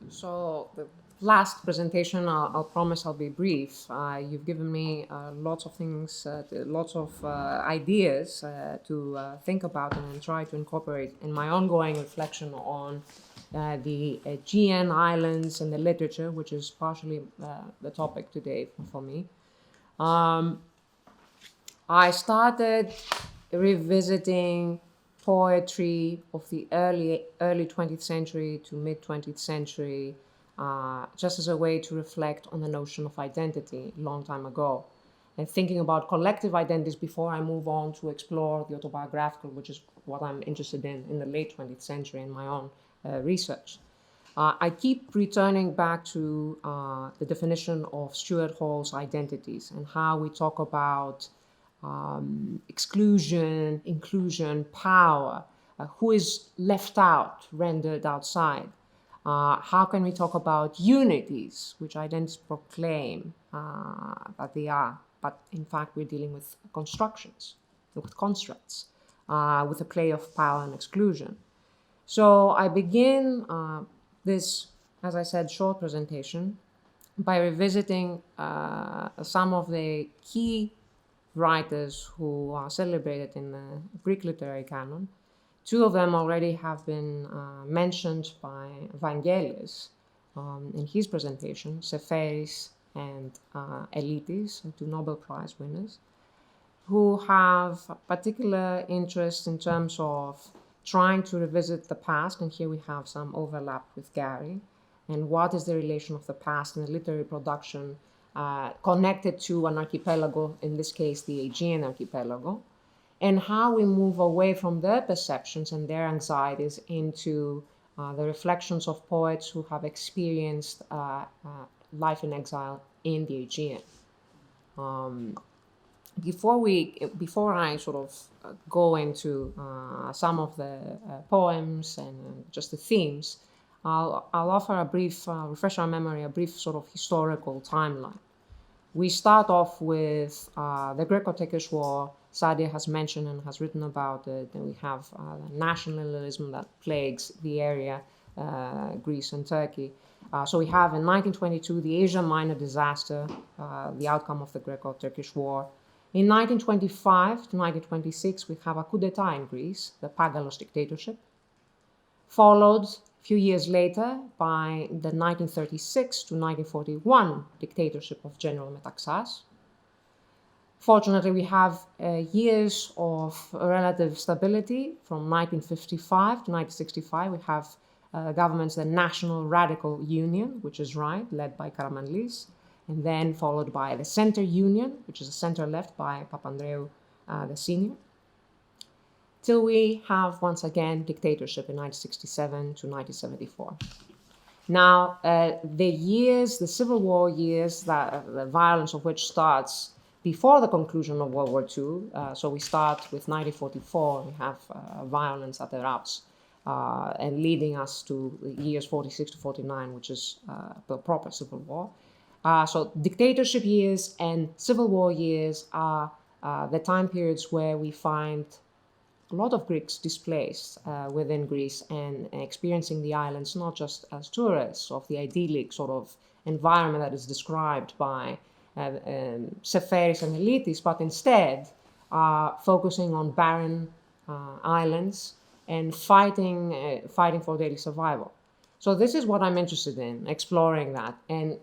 So the last presentation, I'll promise I'll be brief. You've given me lots of things, lots of ideas to think about and try to incorporate in my ongoing reflection on the Aegean islands and the literature, which is partially the topic today for me. Um, I started revisiting poetry of the early 20th century to mid 20th century, just as a way to reflect on the notion of identity a long time ago, and thinking about collective identities before I move on to explore the autobiographical, which is what I'm interested in the late 20th century in my own research. I keep returning back to the definition of Stuart Hall's identities and how we talk about exclusion, inclusion, power, who is left out, rendered outside. How can we talk about unities, which identities proclaim that they are, but in fact we're dealing with constructions, with constructs, with a play of power and exclusion. So I begin this, as I said, short presentation by revisiting some of the key writers who are celebrated in the Greek literary canon. Two of them already have been mentioned by Vangelis in his presentation, Seferis and Elitis, two Nobel Prize winners, who have particular interest in terms of trying to revisit the past, and here we have some overlap with Gary, and what is the relation of the past and the literary production connected to an archipelago, in this case the Aegean archipelago, and how we move away from their perceptions and their anxieties into the reflections of poets who have experienced life in exile in the Aegean. Before I sort of go into some of the poems and just the themes, I'll offer a brief, refresh our memory, a brief sort of historical timeline. We start off with the Greco-Turkish War. Sadia has mentioned and has written about it, and we have nationalism that plagues the area, Greece and Turkey. So we have in 1922 the Asia Minor disaster, the outcome of the Greco-Turkish War. In 1925 to 1926, we have a coup d'etat in Greece, the Pagalos dictatorship, followed a few years later by the 1936 to 1941 dictatorship of General Metaxas. Fortunately, we have years of relative stability. From 1955 to 1965, we have governments, the National Radical Union, which is right, led by Karamanlis, and then followed by the Center Union, which is a center-left by Papandreou the senior, till we have once again dictatorship in 1967 to 1974. Now, the Civil War years, the violence of which starts before the conclusion of World War II, so we start with 1944, we have violence that erupts, and leading us to the years 46 to 49, which is the proper Civil War. So dictatorship years and Civil War years are the time periods where we find a lot of Greeks displaced within Greece and experiencing the islands not just as tourists of the idyllic sort of environment that is described by Seferis and Elitis, but instead focusing on barren islands and fighting for daily survival. So this is what I'm interested in, exploring that and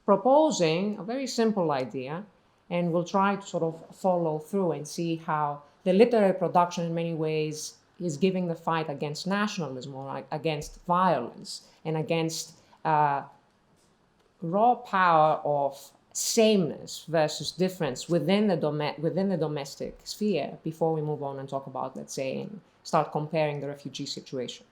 proposing a very simple idea, and we'll try to sort of follow through and see how the literary production in many ways is giving the fight against nationalism or against violence and against raw power of sameness versus difference within the domestic sphere before we move on and talk about, let's say, and start comparing the refugee situation.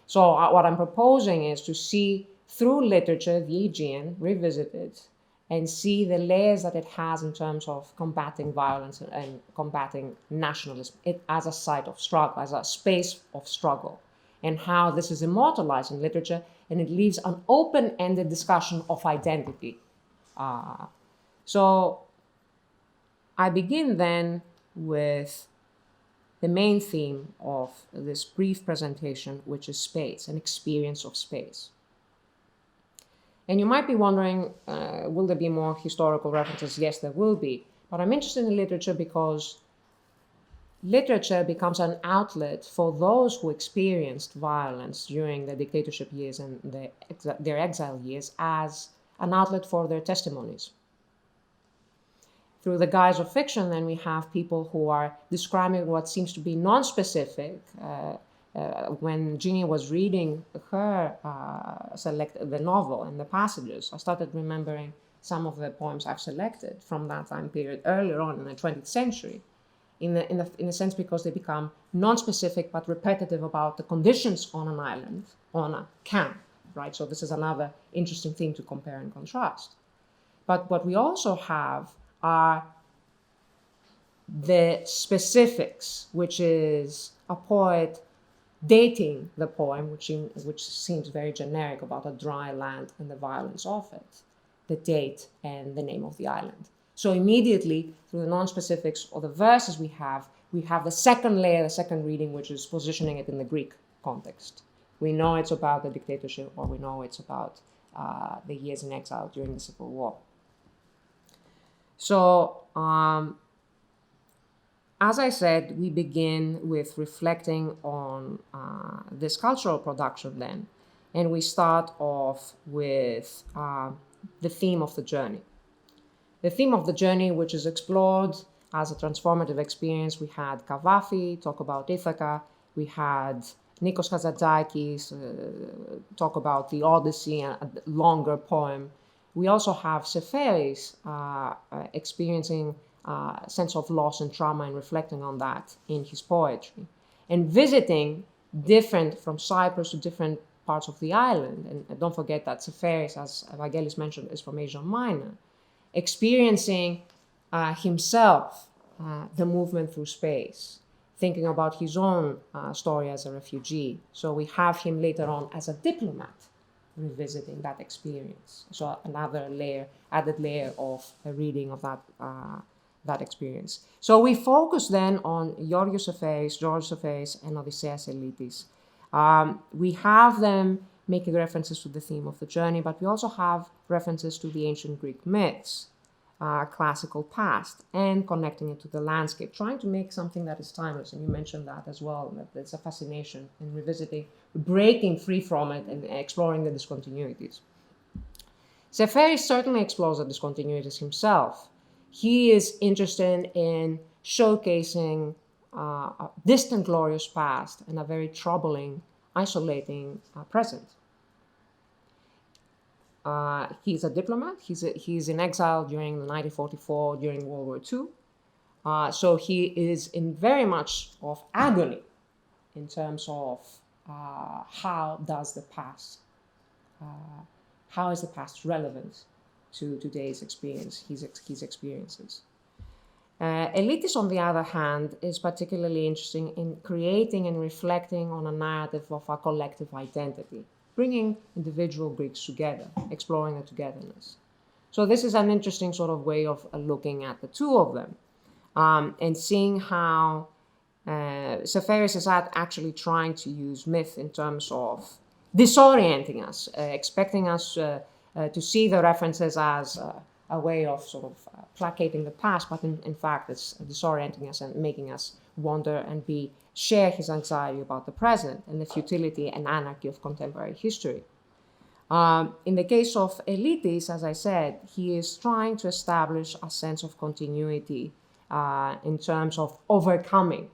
So what I'm proposing is to see through literature the Aegean revisited and see the layers that it has in terms of combating violence and combating nationalism as a site of struggle, as a space of struggle, and how this is immortalized in literature, and it leaves an open-ended discussion of identity. So I begin then with the main theme of this brief presentation, which is space, an experience of space. And you might be wondering, will there be more historical references? Yes, there will be. But I'm interested in literature because literature becomes an outlet for those who experienced violence during the dictatorship years and their exile years as an outlet for their testimonies. Through the guise of fiction, then we have people who are describing what seems to be non-specific. When Ginny was reading her the novel and the passages, I started remembering some of the poems I've selected from that time period earlier on in the 20th century, in a sense because they become non-specific but repetitive about the conditions on an island, on a camp, right? So this is another interesting thing to compare and contrast. But what we also have are the specifics, which is a poet dating the poem, which seems very generic about a dry land and the violence of it, the date and the name of the island. So immediately, through the non-specifics or the verses we have the second layer, the second reading, which is positioning it in the Greek context. We know it's about the dictatorship, or we know it's about the years in exile during the Civil War. So, as I said, we begin with reflecting on this cultural production then, and we start off with the theme of the journey. The theme of the journey, which is explored as a transformative experience. We had Kavafi talk about Ithaca, we had Nikos Kazantzakis talk about the Odyssey, a longer poem. We also have Seferis experiencing a sense of loss and trauma and reflecting on that in his poetry. And visiting different, from Cyprus to different parts of the island. And don't forget that Seferis, as Evangelis mentioned, is from Asia Minor. Experiencing himself the movement through space, thinking about his own story as a refugee. So we have him later on as a diplomat, revisiting that experience. So another layer, added layer of a reading of that experience. So we focus then on George Seferis, and Odysseus Elitis. We have them making references to the theme of the journey, but we also have references to the ancient Greek myths, classical past, and connecting it to the landscape, trying to make something that is timeless. And you mentioned that as well, that there's a fascination in revisiting, breaking free from it and exploring the discontinuities. Seferis certainly explores the discontinuities himself. He is interested in showcasing a distant glorious past and a very troubling, isolating present. He's a diplomat. He's in exile during 1944, during World War II. So he is in very much of agony in terms of how is the past relevant to today's experience, his experiences. Elitis, on the other hand, is particularly interesting in creating and reflecting on a narrative of a collective identity, bringing individual Greeks together, exploring the togetherness. So this is an interesting sort of way of looking at the two of them, and seeing how Seferis is actually trying to use myth in terms of disorienting us, expecting us to see the references as a way of sort of placating the past, but in fact it's disorienting us and making us wonder and share his anxiety about the present and the futility and anarchy of contemporary history. In the case of Elitis, as I said, he is trying to establish a sense of continuity in terms of overcoming,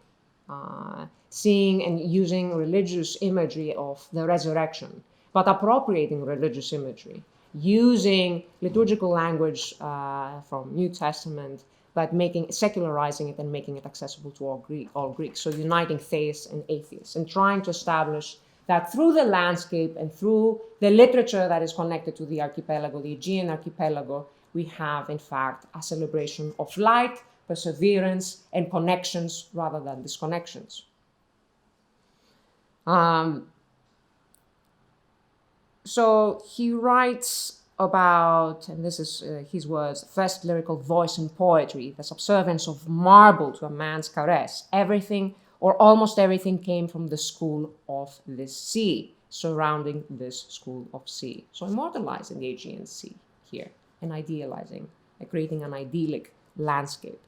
seeing and using religious imagery of the resurrection, but appropriating religious imagery, using liturgical language from New Testament, but secularizing it and making it accessible to all Greeks. So uniting theists and atheists, and trying to establish that through the landscape and through the literature that is connected to the archipelago, the Aegean archipelago, we have, in fact, a celebration of light, perseverance, and connections rather than disconnections. So he writes about, and this is his words, first lyrical voice in poetry, the subservience of marble to a man's caress. Everything or almost everything came from the school of the sea. surrounding this school of sea. So immortalizing the Aegean Sea here and idealizing, creating an idyllic landscape.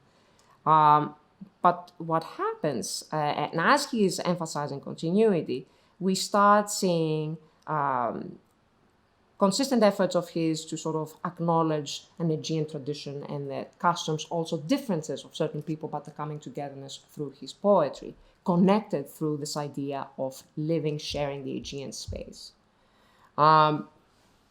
But what happens, and as he is emphasizing continuity, we start seeing consistent efforts of his to sort of acknowledge an Aegean tradition and the customs, also differences of certain people, but the coming togetherness through his poetry, connected through this idea of living, sharing the Aegean space. And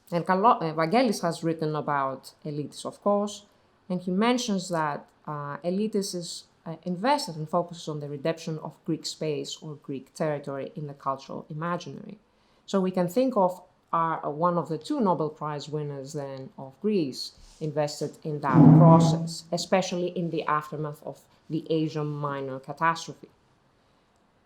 Vangelis has written about Elytis, of course, and he mentions that Elytis is invested and focuses on the redemption of Greek space or Greek territory in the cultural imaginary. So we can think of one of the two Nobel Prize winners then of Greece invested in that process, especially in the aftermath of the Asia Minor catastrophe.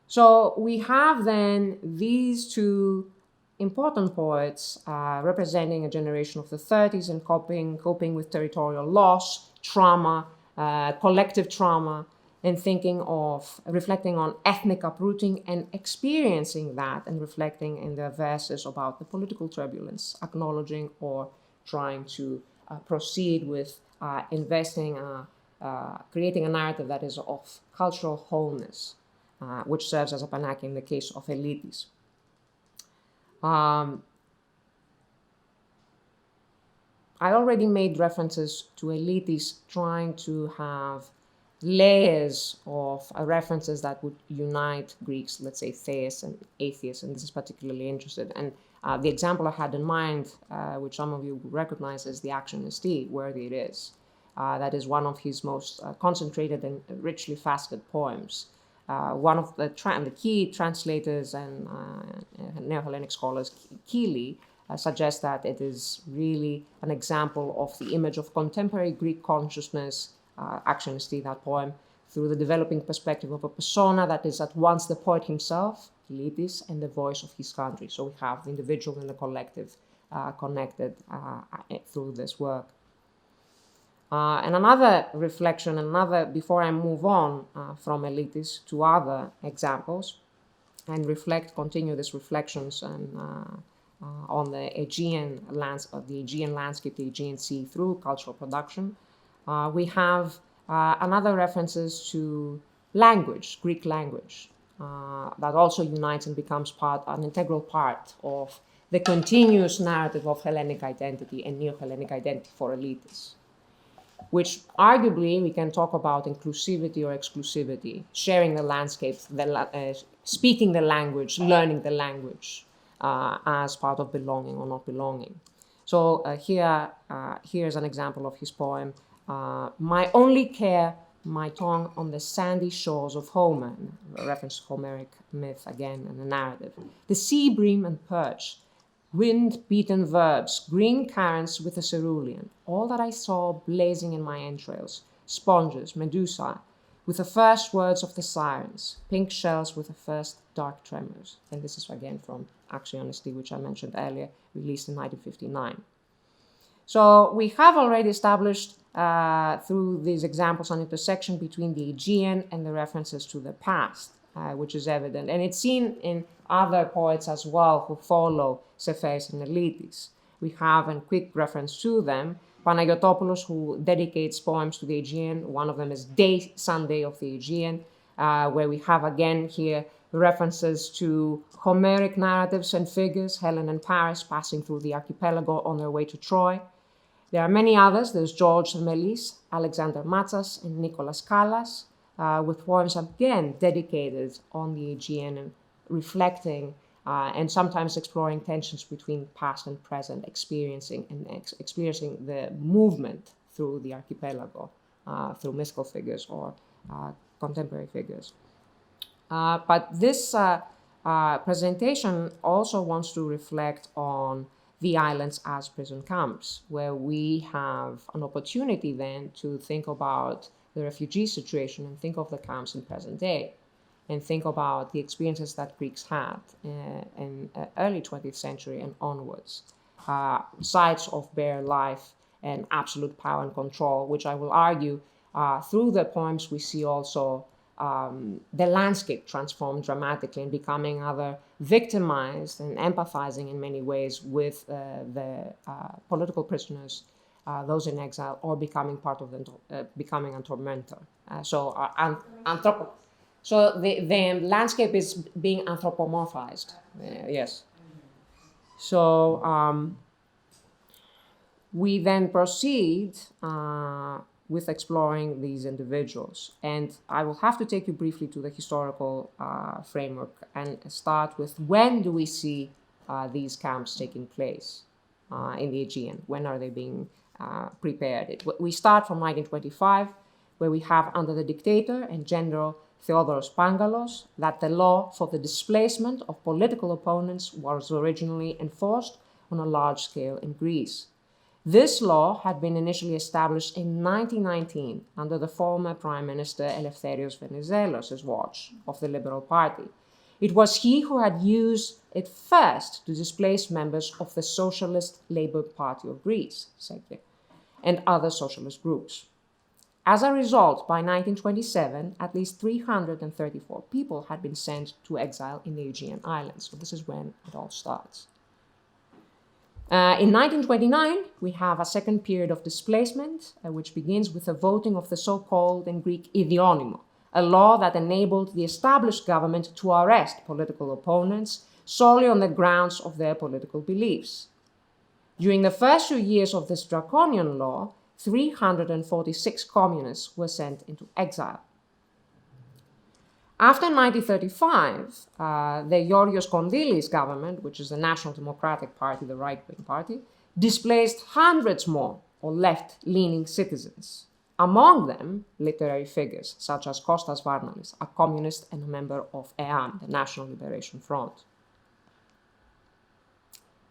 So we have then these two important poets representing a generation of the 30s and coping with territorial loss, trauma, collective trauma, and reflecting on ethnic uprooting and experiencing that and reflecting in their verses about the political turbulence, acknowledging or trying to proceed with creating a narrative that is of cultural wholeness, which serves as a panacea in the case of Elytis. I already made references to Elytis trying to have layers of references that would unite Greeks, let's say theists and atheists, and this is particularly interested. And the example I had in mind, which some of you recognize, is the Action ST, Worthy It Is. That is one of his most concentrated and richly faceted poems. One of the key translators and Neo-Hellenic scholars, Keeley, suggests that it is really an example of the image of contemporary Greek consciousness, Action ST, that poem, through the developing perspective of a persona that is at once the poet himself, Elytis, and the voice of his country. So we have the individual and the collective connected through this work. And another reflection, before I move on from Elytis to other examples and continue these reflections on the Aegean landscape, the Aegean Sea through cultural production, we have another references to language, Greek language, that also unites and becomes an integral part of the continuous narrative of Hellenic identity and Neo-Hellenic identity for Elytis, which arguably we can talk about inclusivity or exclusivity, sharing the landscape, speaking the language, learning the language as part of belonging or not belonging. So here's an example of his poem, My Only Care, My Tongue on the Sandy Shores of Homer, a reference to Homeric myth again and the narrative. The sea bream and perch, wind-beaten verbs, green currents with a cerulean, all that I saw blazing in my entrails, sponges, medusa, with the first words of the sirens, pink shells with the first dark tremors. And this is again from Action ST, which I mentioned earlier, released in 1959. So we have already established through these examples an intersection between the Aegean and the references to the past, which is evident. And it's seen in other poets as well who follow Cepheus and Elytis. We have a quick reference to them, Panagiotopoulos, who dedicates poems to the Aegean. One of them is Sunday of the Aegean, where we have again here references to Homeric narratives and figures, Helen and Paris passing through the archipelago on their way to Troy. There are many others. There's George Melis, Alexander Matsas, and Nicholas Callas, with poems again dedicated on the Aegean and reflecting and sometimes exploring tensions between past and present, experiencing the movement through the archipelago, through mystical figures or contemporary figures. But this presentation also wants to reflect on the islands as prison camps, where we have an opportunity then to think about the refugee situation and think of the camps in present day, and think about the experiences that Greeks had in early 20th century and onwards. Sites of bare life and absolute power and control, which I will argue through the poems we see also the landscape transformed dramatically and becoming either victimized and empathizing in many ways with the political prisoners, those in exile, or becoming part of becoming a tormentor. So the landscape is being anthropomorphized. Yes. So we then proceed with exploring these individuals. And I will have to take you briefly to the historical framework and start with when do we see these camps taking place in the Aegean? When are they being prepared? We start from 1925, where we have under the dictator and General Theodoros Pangalos that the law for the displacement of political opponents was originally enforced on a large scale in Greece. This law had been initially established in 1919 under the former Prime Minister Eleftherios Venizelos' watch of the Liberal Party. It was he who had used it first to displace members of the Socialist Labour Party of Greece, SEKE, and other socialist groups. As a result, by 1927, at least 334 people had been sent to exile in the Aegean Islands. So this is when it all starts. In 1929, we have a second period of displacement, which begins with the voting of the so-called in Greek idionymo, a law that enabled the established government to arrest political opponents solely on the grounds of their political beliefs. During the first few years of this draconian law, 346 communists were sent into exile. After 1935, the Georgios Kondilis government, which is the National Democratic Party, the right-wing party, displaced hundreds more or left-leaning citizens. Among them, literary figures such as Kostas Varnalis, a communist and a member of EAM, the National Liberation Front.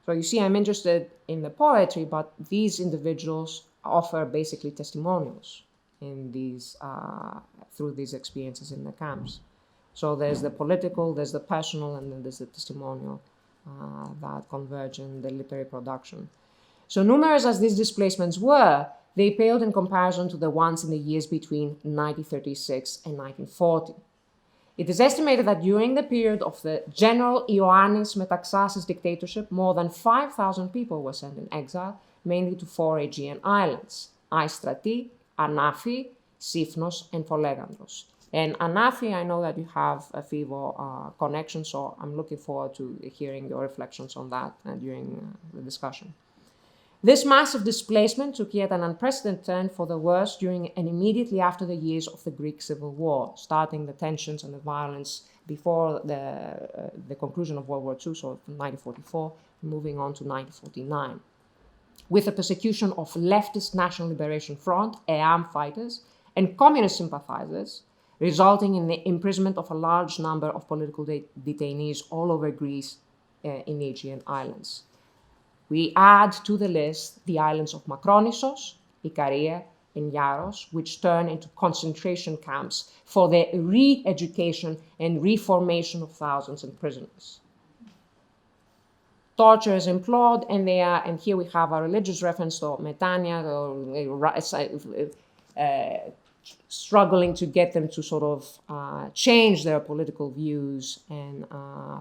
So you see, I'm interested in the poetry, but these individuals offer basically testimonials in these, through these experiences in the camps. So there's the political, there's the personal, and then there's the testimonial that converge in the literary production. So numerous as these displacements were, they paled in comparison to the ones in the years between 1936 and 1940. It is estimated that during the period of the General Ioannis Metaxasis dictatorship, more than 5,000 people were sent in exile, mainly to 4 Aegean islands, Aistrati, Anafi, Sifnos, and Folegandros. And Anafi, I know that you have a FIVO connection, so I'm looking forward to hearing your reflections on that during the discussion. This massive displacement took yet an unprecedented turn for the worse during and immediately after the years of the Greek Civil War, starting the tensions and the violence before the conclusion of World War II, so from 1944, moving on to 1949. With the persecution of leftist National Liberation Front, EAM fighters, and communist sympathizers, resulting in the imprisonment of a large number of political detainees all over Greece in the Aegean Islands. We add to the list the islands of Makronissos, Ikaria, and Yaros, which turn into concentration camps for the re-education and reformation of thousands of prisoners. Torture is implored, and here we have a religious reference to Metania, struggling to get them to sort of change their political views and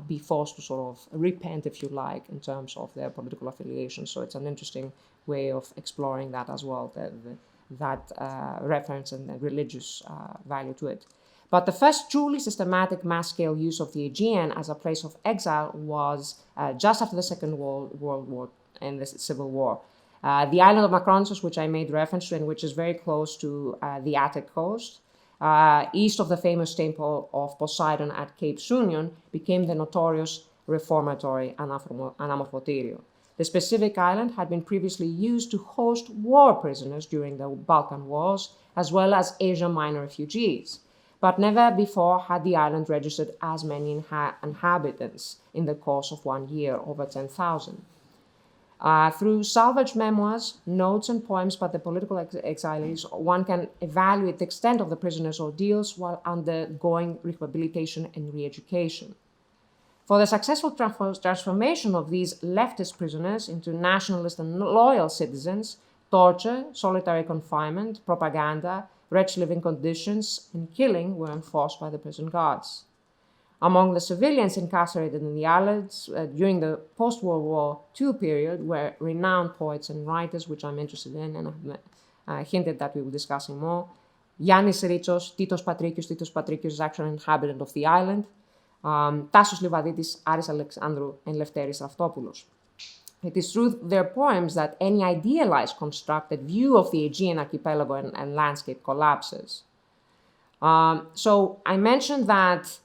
be forced to sort of repent, if you like, in terms of their political affiliation. So it's an interesting way of exploring that as well, that reference and the religious value to it. But the first truly systematic mass-scale use of the Aegean as a place of exile was just after the Second World War and the Civil War. The island of Makronissos, which I made reference to and which is very close to the Attic coast, east of the famous temple of Poseidon at Cape Sunion, became the notorious reformatory Anamorphoterio. The specific island had been previously used to host war prisoners during the Balkan Wars, as well as Asia Minor refugees. But never before had the island registered as many inhabitants in the course of 1 year, over 10,000. Through salvaged memoirs, notes, and poems by the political exiles, one can evaluate the extent of the prisoners' ordeals while undergoing rehabilitation and re-education. For the successful transformation of these leftist prisoners into nationalist and loyal citizens, torture, solitary confinement, propaganda, wretched living conditions, and killing were enforced by the prison guards. Among the civilians incarcerated in the islands during the post-World War II period were renowned poets and writers, which I'm interested in, and I've hinted that we will discuss him more. Yannis Ritsos, Titos Patricios is actually an inhabitant of the island. Tassos Livaditis, Aris Alexandrou, and Lefteris Raftopoulos. It is through their poems that any idealized, constructed view of the Aegean archipelago and landscape collapses. So I mentioned that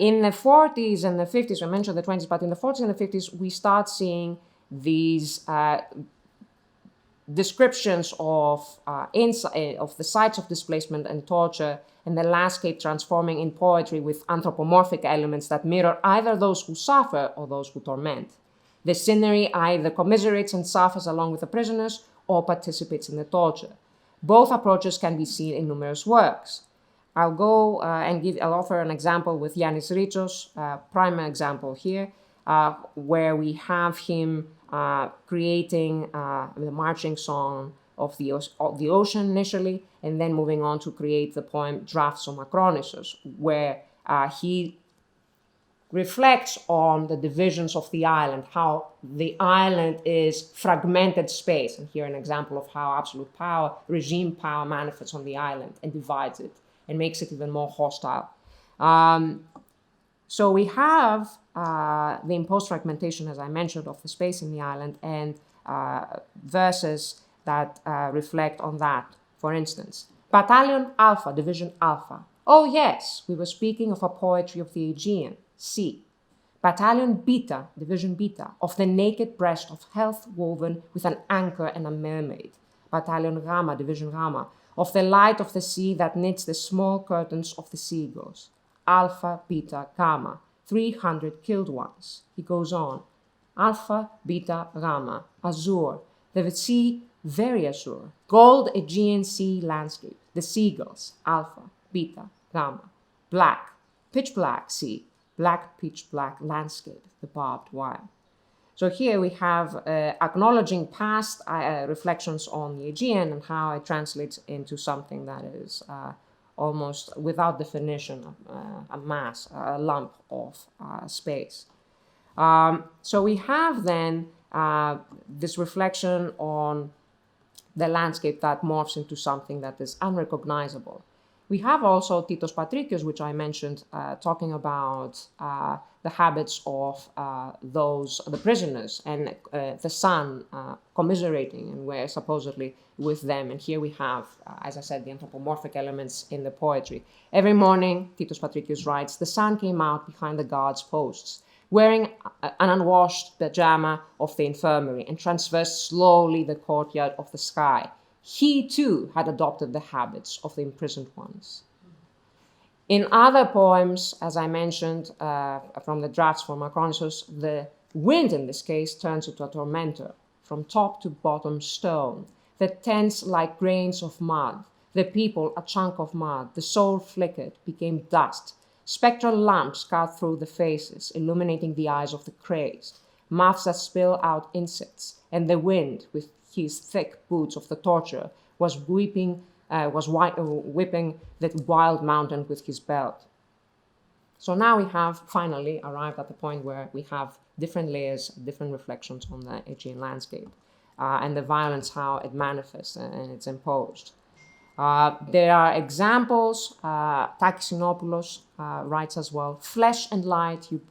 in the 40s and the 50s, I mentioned the 20s, but in the 40s and the 50s, we start seeing these descriptions of the sites of displacement and torture and the landscape transforming in poetry with anthropomorphic elements that mirror either those who suffer or those who torment. The scenery either commiserates and suffers along with the prisoners or participates in the torture. Both approaches can be seen in numerous works. I'll go I'll offer an example with Yannis Ritsos, prime example here, where we have him creating the marching song of the ocean initially, and then moving on to create the poem Drafts on Macronissos, where he reflects on the divisions of the island, how the island is fragmented space, and here an example of how absolute power, regime power, manifests on the island and divides it and makes it even more hostile. So we have the imposed fragmentation, as I mentioned, of the space in the island, and verses that reflect on that. For instance, Battalion Alpha, Division Alpha. Oh yes, we were speaking of a poetry of the Aegean, C. Battalion Beta, Division Beta, of the naked breast of health woven with an anchor and a mermaid. Battalion Gamma, Division Gamma, of the light of the sea that knits the small curtains of the seagulls. Alpha, Beta, Gamma, 300 killed ones. He goes on. Alpha, Beta, Gamma, azure, the sea very azure, gold Aegean sea landscape, the seagulls, Alpha, Beta, Gamma, black, pitch black sea, black pitch black landscape, the barbed wire. So here we have acknowledging past reflections on the Aegean and how it translates into something that is almost without definition, a mass, a lump of space. So we have then this reflection on the landscape that morphs into something that is unrecognizable. We have also Titos Patricios, which I mentioned, talking about the habits of the prisoners, and the sun commiserating and we're supposedly with them. And here we have, as I said, the anthropomorphic elements in the poetry. Every morning, Titos Patricios writes, the sun came out behind the guards' posts, wearing an unwashed pajama of the infirmary, and traversed slowly the courtyard of the sky. He, too, had adopted the habits of the imprisoned ones. In other poems, as I mentioned, from the drafts for Macronissos, the wind, in this case, turns into a tormentor, from top to bottom stone, the tents like grains of mud, the people a chunk of mud, the soul flickered, became dust, spectral lamps cut through the faces, illuminating the eyes of the crazed, mouths that spill out insects, and the wind, with his thick boots of the torture, was whipping that wild mountain with his belt. So now we have finally arrived at the point where we have different layers, different reflections on the Aegean landscape, and the violence, how it manifests and it's imposed. There are examples. Takis Sinopoulos writes as well, flesh and light you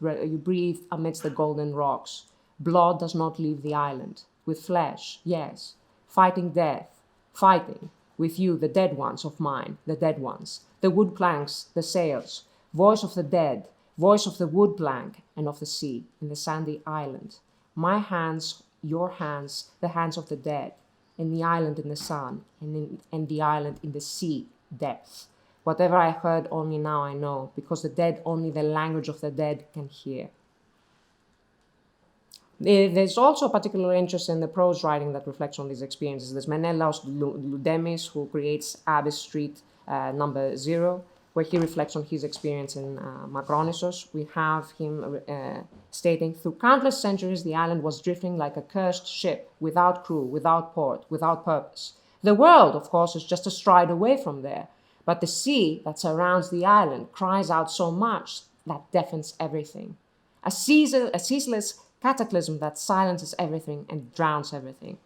breathe amidst the golden rocks. Blood does not leave the island. With flesh, yes, fighting death, fighting with you, the dead ones of mine, the dead ones, the wood planks, the sails, voice of the dead, voice of the wood plank and of the sea in the sandy island. My hands, your hands, the hands of the dead, and the island in the sun, and the island in the sea depths. Whatever I heard only now I know, because the dead only the language of the dead can hear. There's also particular interest in the prose writing that reflects on these experiences. There's Menelaos Loudemis, who creates Abyss Street number 0, where he reflects on his experience in Macronissos. We have him stating, through countless centuries, the island was drifting like a cursed ship, without crew, without port, without purpose. The world, of course, is just a stride away from there, but the sea that surrounds the island cries out so much that deafens everything, a ceaseless cataclysm that silences everything and drowns everything.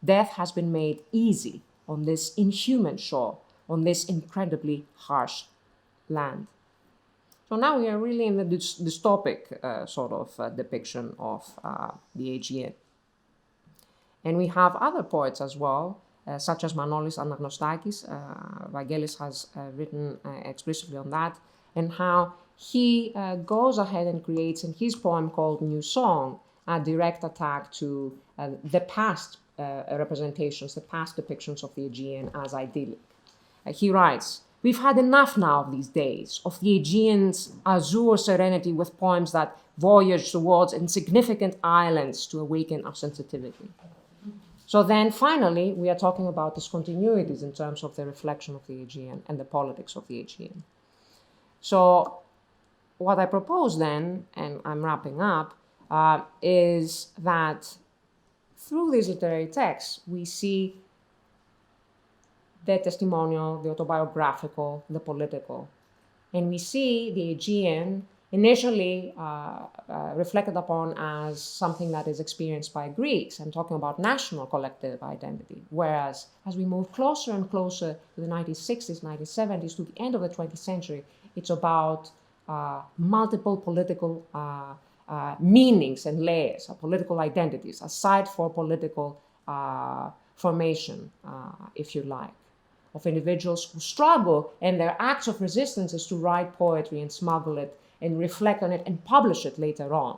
Death has been made easy on this inhuman shore, on this incredibly harsh land. So now we are really in the dystopic depiction of the Aegean. And we have other poets as well, such as Manolis Anagnostakis. Vangelis has written explicitly on that, and how he goes ahead and creates in his poem called New Song a direct attack to the past representations, the past depictions of the Aegean as idyllic. He writes, "We've had enough now of these days, of the Aegean's azure serenity with poems that voyage towards insignificant islands to awaken our sensitivity." So then finally, we are talking about discontinuities in terms of the reflection of the Aegean and the politics of the Aegean. So what I propose then, and I'm wrapping up, is that through these literary texts, we see the testimonial, the autobiographical, the political. And we see the Aegean initially reflected upon as something that is experienced by Greeks. I'm talking about national collective identity. Whereas as we move closer and closer to the 1960s, 1970s, to the end of the 20th century, it's about multiple political meanings and layers of political identities, aside for political formation, if you like, of individuals who struggle, and their acts of resistance is to write poetry and smuggle it and reflect on it and publish it later on,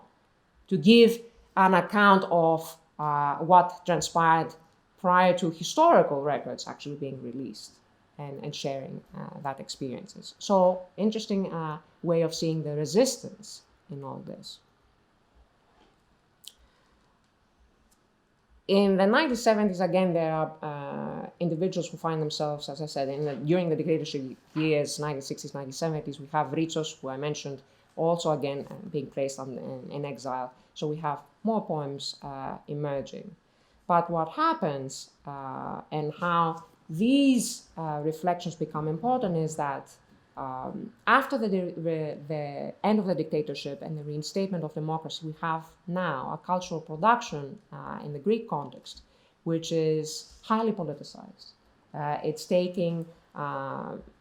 to give an account of what transpired prior to historical records actually being released and sharing that experiences. So interesting way of seeing the resistance in all this. In the 1970s, again, there are individuals who find themselves, as I said, during the dictatorship years, 1960s, 1970s. We have Ritsos, who I mentioned, also again being placed in exile. So we have more poems emerging. But what happens and how these reflections become important is that after the end of the dictatorship and the reinstatement of democracy, we have now a cultural production in the Greek context, which is highly politicized.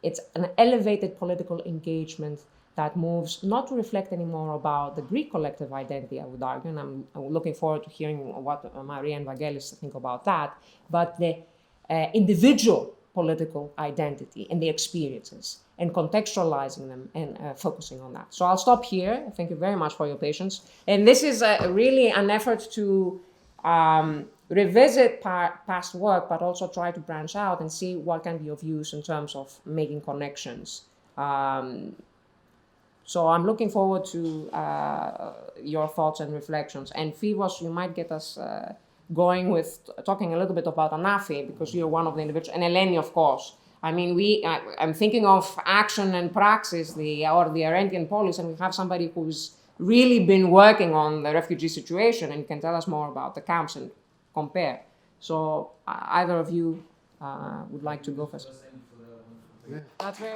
It's an elevated political engagement that moves not to reflect anymore about the Greek collective identity, I would argue, and I'm looking forward to hearing what Maria and Vangelis think about that, but the individual political identity and the experiences, and contextualizing them and focusing on that. So I'll stop here. Thank you very much for your patience. And this is really an effort to revisit past work, but also try to branch out and see what can be of use in terms of making connections. So I'm looking forward to your thoughts and reflections. And Fivos, you might get us going with talking a little bit about Anafi, because you're one of the individuals, and Eleni, of course. I mean, I'm thinking of action and praxis, or the Arentian polis, and we have somebody who's really been working on the refugee situation and can tell us more about the camps and compare. So either of you would like to go first? Yeah. That's very